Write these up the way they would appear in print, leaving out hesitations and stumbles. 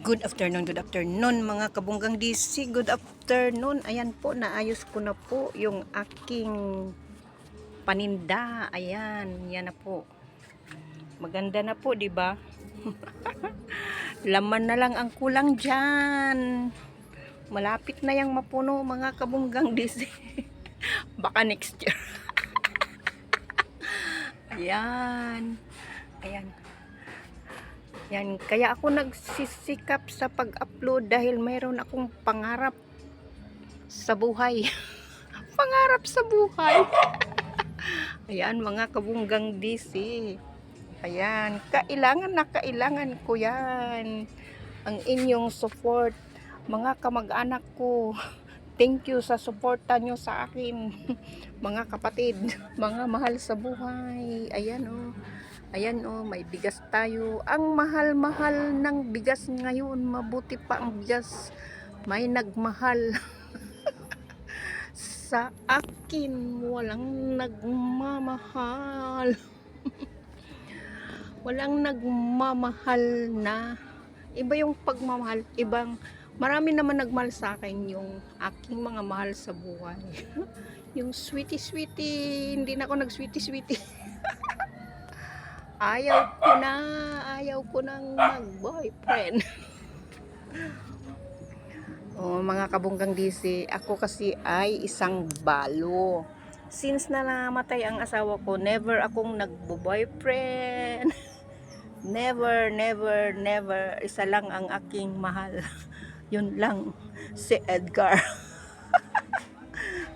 Good afternoon mga kabunggang DC. Good afternoon. Ayan po, naayos ko na po yung aking paninda. Ayan, yan na po. Maganda na po, 'di ba? Laman na lang ang kulang diyan. Malapit na yang mapuno mga kabunggang DC. Baka next year. Ayan. Ayan. Yan, kaya ako nagsisikap sa pag-upload dahil mayroon akong pangarap sa buhay. Pangarap sa buhay. Ayan, mga kabunggang DC. Ayan, kailangan ko yan. Ang inyong support, mga kamag-anak ko. Thank you sa suporta nyo sa akin. Mga kapatid, mga mahal sa buhay. Ayan oh. Ayan oh, may bigas tayo. Ang mahal-mahal ng bigas ngayon. Mabuti pa ang bigas. May nagmahal. Sa akin, walang nagmamahal. Walang nagmamahal na. Iba yung pagmamahal. Marami naman nagmahal sa akin yung aking mga mahal sa buhay. Yung sweetie-sweetie. Hindi na ako nag-sweetie-sweetie. Ayaw ko nang mag-boyfriend. Oh, mga kabunggang DC, ako kasi ay isang balo. Since na namatay ang asawa ko, never akong nagbo-boyfriend. Never. Isa lang ang aking mahal. Yun lang, si Edgar.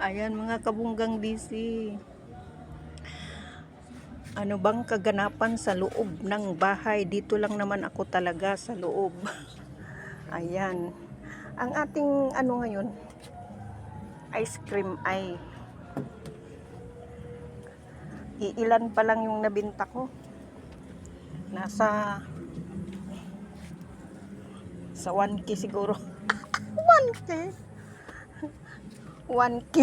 Ayan mga kabunggang DC. Ano bang kaganapan sa loob ng bahay? Dito lang naman ako talaga sa loob. Ayan. Ang ating ano ngayon, ice cream ay iilan pa lang yung nabinta ko. Nasa 1K siguro. 1K. 1K.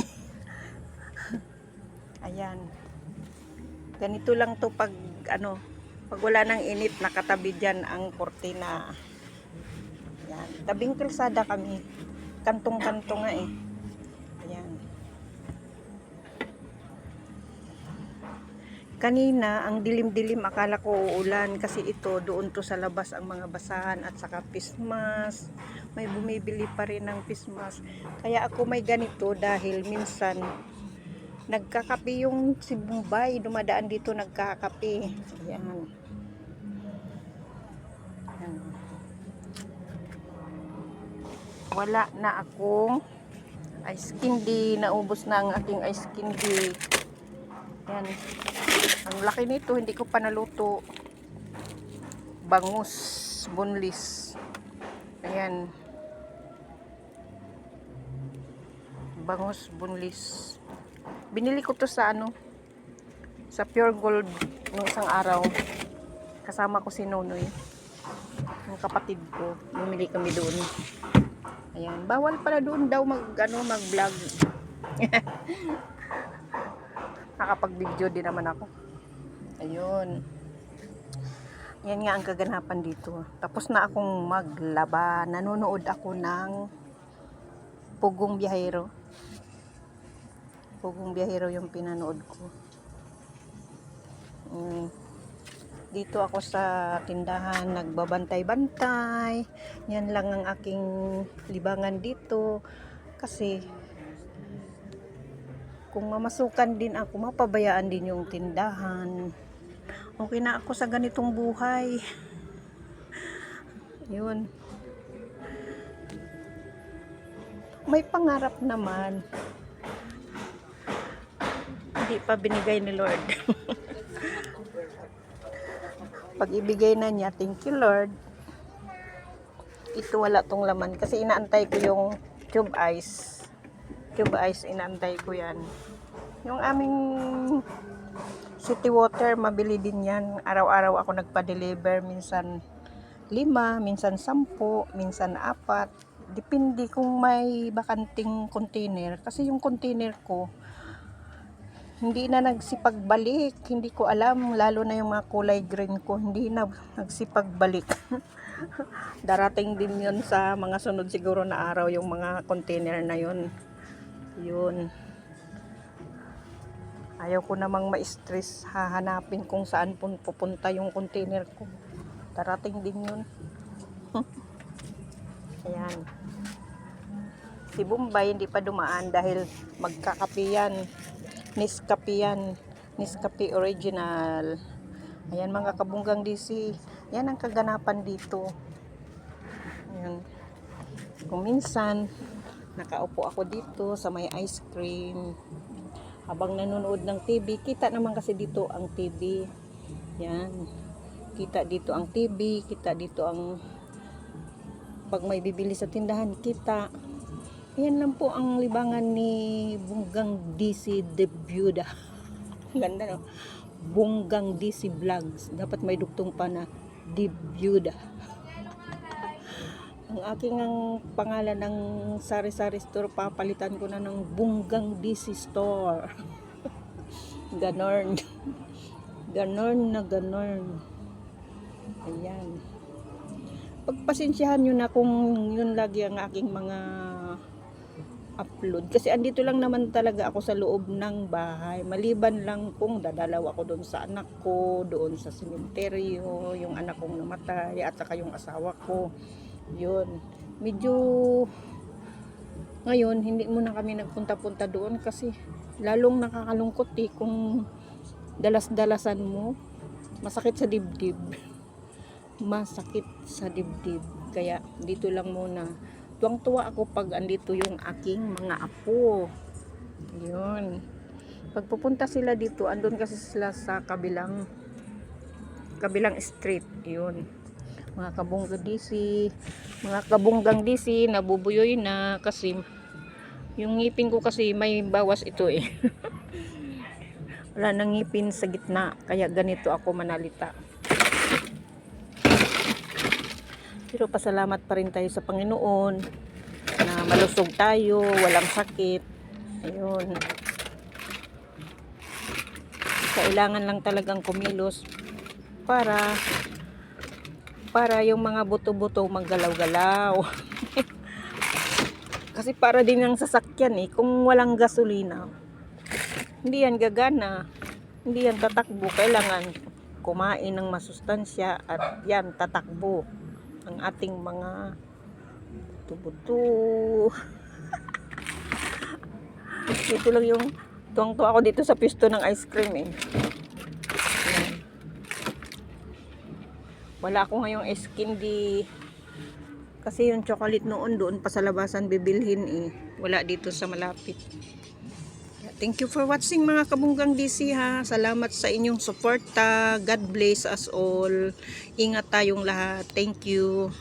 Ayan. Ganito lang to pag wala nang init, nakatabi dyan ang kortina. Ayan. Tabing kalsada kami. Kantong-kanto nga eh. Ayan. Kanina, ang dilim-dilim, akala ko uulan kasi ito, doon to sa labas ang mga basahan at saka pismas. May bumibili pa rin ng pismas. Kaya ako may ganito dahil minsan nagkakape yung si Bombay, dumadaan dito nagkakape. Ayan. Ayan. Wala na akong ice candy, naubos na ang aking ice candy. Ayan. Ang laki nito, hindi ko pa naluto. Bangus, boneless. Ayan. Bangus, boneless. Binili ko to sa sa Pure Gold nung isang araw. Kasama ko si Nonoy, yung kapatid ko. Bumili kami doon. Ayan, bawal pala doon daw mag-vlog. Nakapag-video din naman ako. Ayun. Yan nga ang kaganapan dito. Tapos na akong maglaba. Nanonood ako ng Pugong Biyahero. Pugong Biyahero yung pinanood ko. Dito ako sa tindahan, nagbabantay-bantay. Yan lang ang aking libangan dito. Kasi kung mamasukan din ako, mapabayaan din yung tindahan. Okay na ako sa ganitong buhay. Yun. May pangarap naman. Hindi pa binigay ni Lord. Pag ibigay na niya, thank you Lord. Ito wala tong laman kasi inaantay ko yung cube ice. Cube ice, inaantay ko yan. Yung aming city water, mabili din yan. Araw-araw ako nagpa-deliver. Minsan 5, minsan 10, minsan 4. Depende kung may bakanting container. Kasi yung container ko, hindi na nagsipagbalik. Hindi ko alam, lalo na yung mga kulay green ko, hindi na nagsipagbalik. Darating din yun sa mga sunod siguro na araw, yung mga container na yun. Yun. Ayaw ko namang ma-stress hahanapin kung saan pupunta yung container ko. Darating din yun. Ayan. Si Bombay hindi pa dumaan dahil magkakape yan. Nescafe yan. Nescafe original. Ayan mga kabunggang DC. Yan ang kaganapan dito. Ayan. Kung minsan, nakaupo ako dito sa may ice cream. Habang nanonood ng TV, kita naman kasi dito ang TV. Yan. Kita dito ang TV, kita dito ang pag may bibili sa tindahan, kita. Yan lang po ang libangan ni Bunggang DC Debuda. Ganda no? Bunggang DC Vlogs. Dapat may duktong pa na Debuda. Ang aking ang pangalan ng sari-sari store, papalitan ko na ng Bunggang DC Store. Ganon. Ganon na ganon. Ayan. Pagpasensyahan nyo na kung yun lagi ang aking mga upload. Kasi andito lang naman talaga ako sa loob ng bahay. Maliban lang kung dadalaw ako doon sa anak ko, doon sa sementeryo, yung anak kong namatay, at saka yung asawa ko. Yun. Medyo ngayon, hindi muna kami nagpunta-punta doon kasi lalong nakakalungkot kung dalas-dalasan mo. Masakit sa dibdib. Masakit sa dibdib. Kaya dito lang muna. Tuwang-tuwa ako pag andito yung aking mga apo. Yun. Pag pupunta sila dito, andun kasi sila sa kabilang street. Yun. Mga kabunggang DC, nabubuyoy na kasi yung ngipin ko kasi may bawas ito Wala nang ngipin sa gitna, kaya ganito ako manalita. Pero pasalamat pa rin tayo sa Panginoon na malusog tayo, walang sakit. Ayun. Kailangan lang talagang kumilos para yung mga buto-buto maggalaw-galaw. Kasi para din ang sasakyan kung walang gasolina, hindi yan gagana, hindi yan tatakbo. Kailangan kumain ng masustansya at yan tatakbo ang ating mga buto-buto. Dito lang yung tuwang-tuwa ako dito sa pisto ng ice cream Wala ako ngayong ice candy kasi yung chocolate noon doon pa sa labasan bibilhin wala dito sa malapit. Thank you for watching mga kabunggang DC ha. Salamat sa inyong suporta. God bless us all. Ingat tayong lahat. Thank you.